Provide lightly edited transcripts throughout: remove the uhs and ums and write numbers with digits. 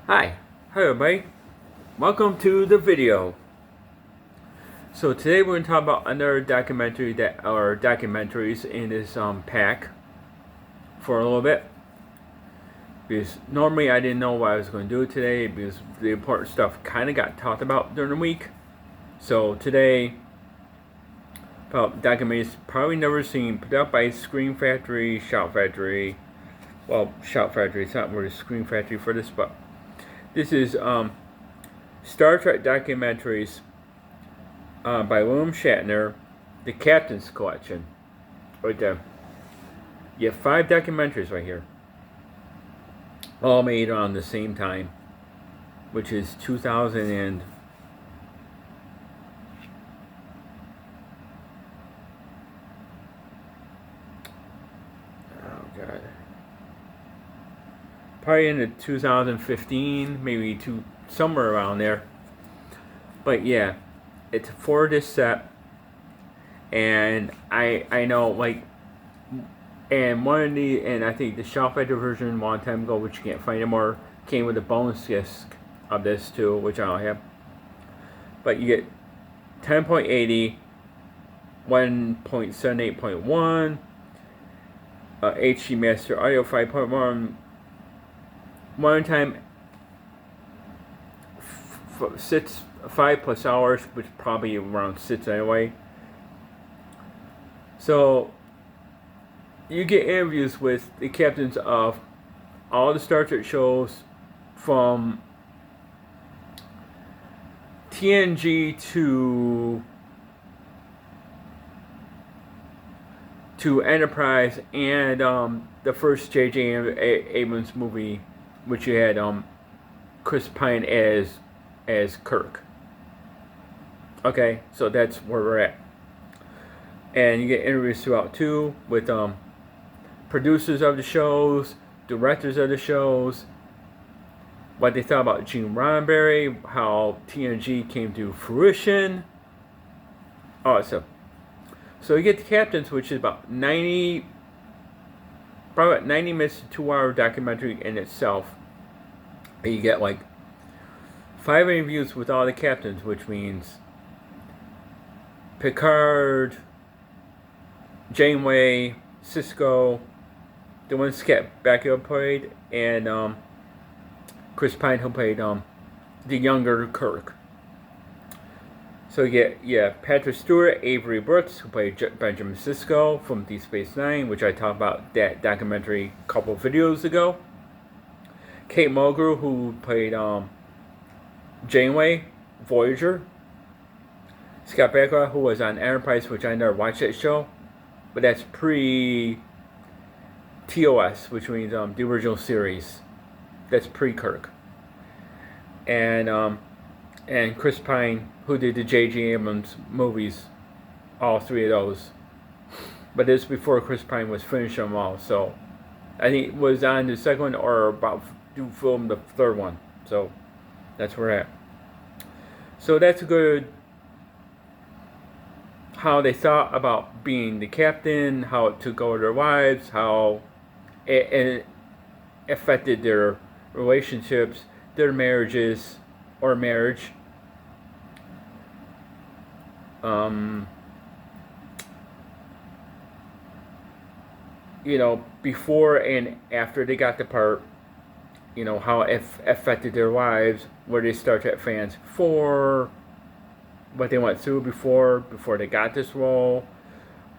Hi everybody, welcome to the video. So today we're going to talk about another documentary that are documentaries in this pack for a little bit. Because normally I didn't know what I was going to do today because the important stuff kind of got talked about during the week. So today, about documentaries probably never seen, put out by Screen Factory, Shout Factory. Well, Shout Factory, it's not really Screen Factory for this, but this is Star Trek Documentaries by William Shatner, the Captain's Collection. Right there. You have 5 documentaries right here. All made around the same time, which is 2000 and... oh god. Probably in the 2015, maybe somewhere around there. But yeah, it's for this set, and I know like, and one of the, and I think the Shelf Factor version a long time ago, which you can't find anymore, came with a bonus disc of this too, which I don't have. But you get 10.80, 1.78.1, HD Master Audio 5.1, one time sits 5+ hours, which probably around 6 anyway. So you get interviews with the captains of all the Star Trek shows, from TNG to Enterprise, and the first J.J. Abrams movie, which you had Chris Pine as Kirk. Okay, so that's where we're at. And you get interviews throughout too with producers of the shows, directors of the shows, what they thought about Gene Roddenberry, how TNG came to fruition, all that stuff. So you get the captains, which is about 90 minutes to 2-hour documentary in itself. And you get like 5 interviews with all the captains, which means Picard, Janeway, Sisko, the one Scott Bakula played, and Chris Pine, who played the younger Kirk. So you get Patrick Stewart, Avery Brooks, who played Benjamin Sisko from Deep Space Nine, which I talked about that documentary a couple of videos ago. Kate Mulgrew, who played Janeway, Voyager. Scott Bakula, who was on Enterprise, which I never watched that show, but that's pre-TOS, which means the original series. That's pre-Kirk. And Chris Pine, who did the J.J. Abrams movies, all 3 of those. But this before Chris Pine was finishing them all, so I think it was on the second one or about to film the 3rd one. So that's where we're at. So that's a good, how they thought about being the captain, how it took over their lives, how it affected their relationships, their marriages, or marriage. You know, before and after they got the part, you know, how it affected their lives, were they Star Trek fans before, what they went through before they got this role,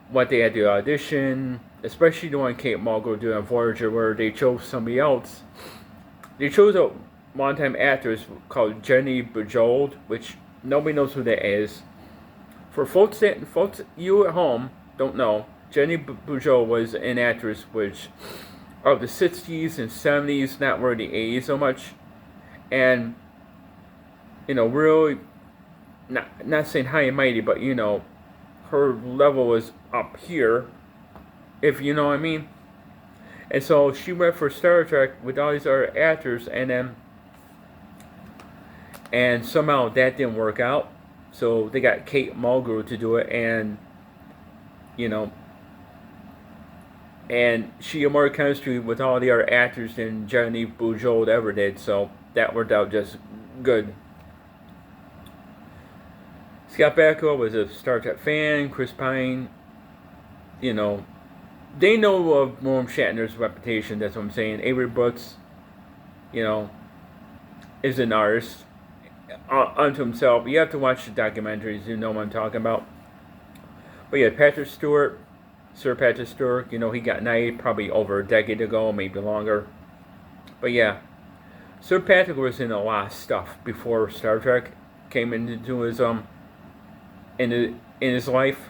what they had to audition, especially the one Kate Mulgrew did on Voyager, where they chose somebody else. They chose a longtime actress called Jenny Bujold, which nobody knows who that is. For folks you at home don't know, Jenny Bujold was an actress which of the 60s and 70s, not really the 80s so much, and you know, really not saying high and mighty, but you know, her level was up here, if you know what I mean. And so she went for Star Trek with all these other actors, and somehow that didn't work out. So they got Kate Mulgrew to do it, and you know, and she had more chemistry with all the other actors than Genevieve Bujold ever did. So that worked out just good. Scott Bakula was a Star Trek fan. Chris Pine, you know, they know of William Shatner's reputation. That's what I'm saying. Avery Brooks, you know, is an artist unto himself. You have to watch the documentaries. You know what I'm talking about. But yeah, Patrick Stewart, Sir Patrick Stewart, you know, he got knighted probably over a decade ago, maybe longer. But yeah, Sir Patrick was in a lot of stuff before Star Trek came into his in his life.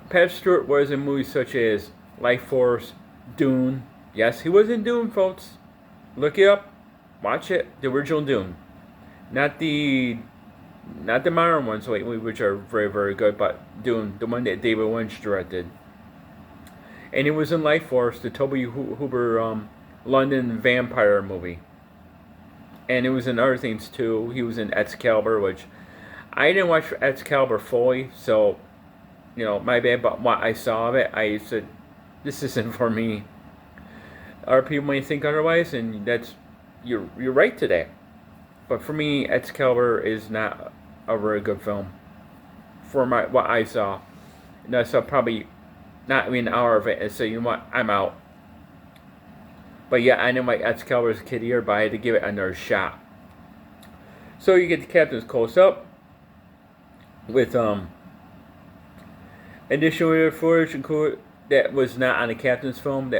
Patrick Stewart was in movies such as Life Force, Dune. Yes, he was in Dune, folks. Look it up, watch it. The original Dune, not the modern ones lately, which are very, very good, but Dune, the one that David Lynch directed. And he was in Life Force, the Toby Hooper London vampire movie. And it was in other things too. He was in Excalibur, which I didn't watch Excalibur fully, so, you know, my bad, but what I saw of it, I said, this isn't for me. Other people may think otherwise, and that's, you're right today. But for me, Excalibur is not a very good film. For what I saw. And I saw probably not even an hour of it and say, you know what, I'm out. But yeah, I didn't like Excalibur as a kid either, but I had to give it another shot. So you get the captain's close up with additional footage included that was not on the captain's film.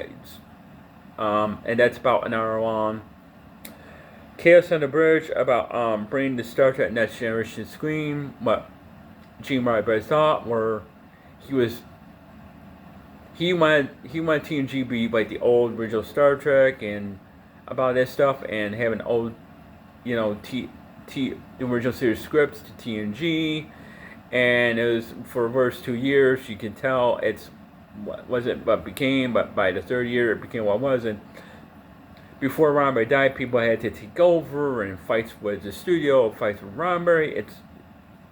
And that's about an hour long. Chaos on the Bridge about bringing the Star Trek Next Generation screen. What Gene Roddenberry thought, where he wanted TNG to be like the old original Star Trek and about that stuff, and having old, you know, the original series scripts to TNG, and it was for the first 2 years. You can tell it's what wasn't what became, but by the third year it became what was. And before Roddenberry died, people had to take over and fights with the studio, fights with Roddenberry.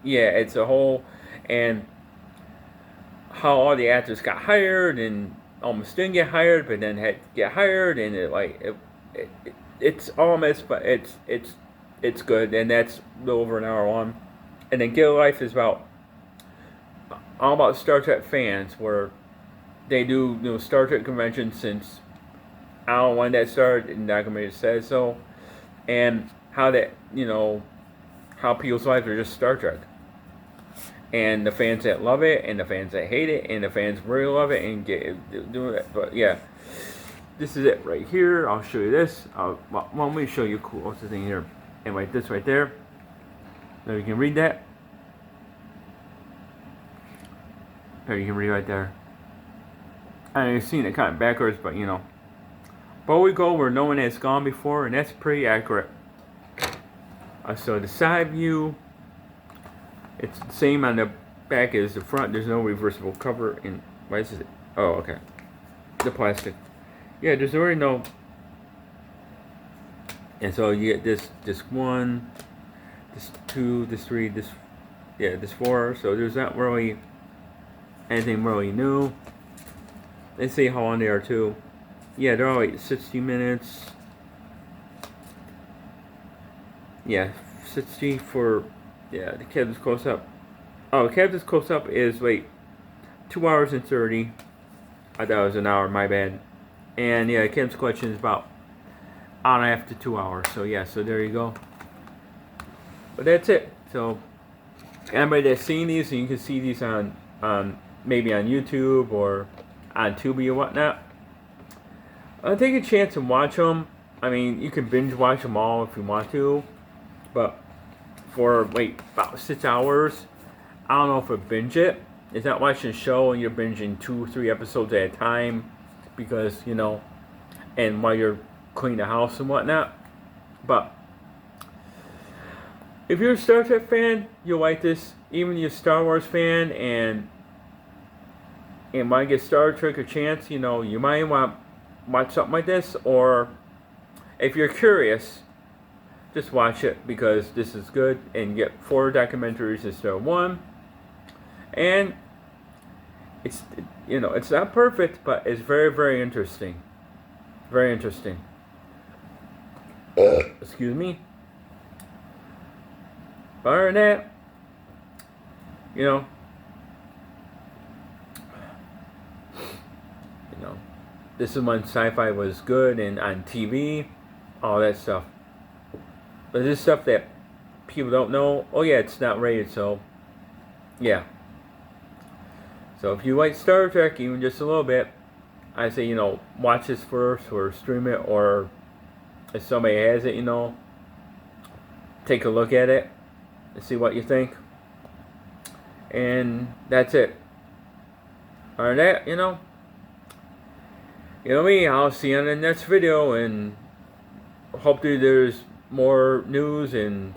It's a whole, and how all the actors got hired and almost didn't get hired, but then had to get hired, and it's all a mess, but it's good, and that's a little over an hour long. And then Get a Life is all about Star Trek fans, where they do, you know, Star Trek conventions since I don't know when that started, and the documentary says so, and how that, you know, how people's lives are just Star Trek. And the fans that love it, and the fans that hate it, and the fans really love it and doing it. But yeah, this is it right here. I'll show you this. Let me show you cool. What's the thing here? Anyway, this right there. There you can read that. There you can read right there. I've seen it kind of backwards, but you know. But we go where no one has gone before, and that's pretty accurate. So the side view, it's the same on the back as the front. There's no reversible cover. And why is it? Oh, okay. The plastic. Yeah, there's already no. And so you get this 1, this 2, this 3, this 4. So there's not really anything really new. Let's see how long they are too. Yeah, they're all like 60 minutes. Yeah, 60 for, yeah, the captain's close up. Oh, the captain's close up is, wait, 2 hours and 30. I thought it was an hour, my bad. And yeah, the captain's collection is about an hour and a half to 2 hours. So yeah, so there you go. But that's it. So anybody that's seen these, and you can see these on maybe on YouTube or on Tubi or whatnot, take a chance and watch them. I mean, you can binge watch them all if you want to, but for about 6 hours, I don't know if I binge it. It's not watching a show and you're binging 2-3 episodes at a time, because, you know, and while you're cleaning the house and whatnot. But if you're a Star Trek fan, you'll like this. Even if you're a Star Wars fan and want to get Star Trek a chance, you know, you might want to watch something like this. Or if you're curious, just watch it, because this is good, and you get 4 documentaries instead of 1. And it's, it's not perfect, but it's very, very interesting. Very interesting. Excuse me. But other than that, you know, you know, this is when sci-fi was good and on TV, all that stuff. But this stuff that people don't know. Oh yeah, it's not rated, so yeah. So if you like Star Trek even just a little bit, I say watch this first or stream it, or if somebody has it, take a look at it and see what you think. And that's it. Or that, me, I'll see you on the next video, and hopefully there's more news and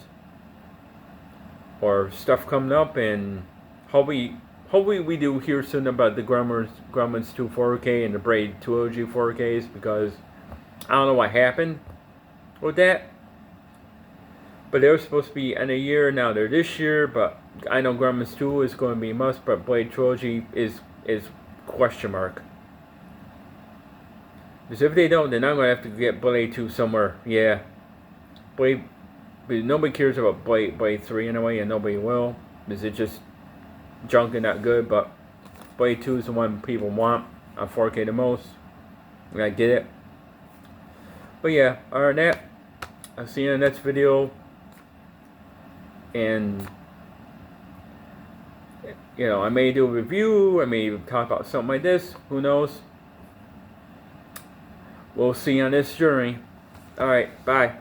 or stuff coming up, and hopefully we do hear soon about the Gremlins 2 4K and the Braid Trilogy 4Ks, because I don't know what happened with that. But they were supposed to be in a year, now they're this year, but I know Gremlins 2 is going to be a must, but Blade Trilogy is question mark. Because if they don't, then I'm going to have to get Blade 2 somewhere. Yeah. Blade, but nobody cares about Blade 3 anyway, and nobody will. Because it's just junk and not good, but Blade 2 is the one people want on 4K the most. And I get it. But yeah, other than that, I'll see you in the next video. And I may do a review, I may talk about something like this, who knows. We'll see you on this journey. Alright, bye.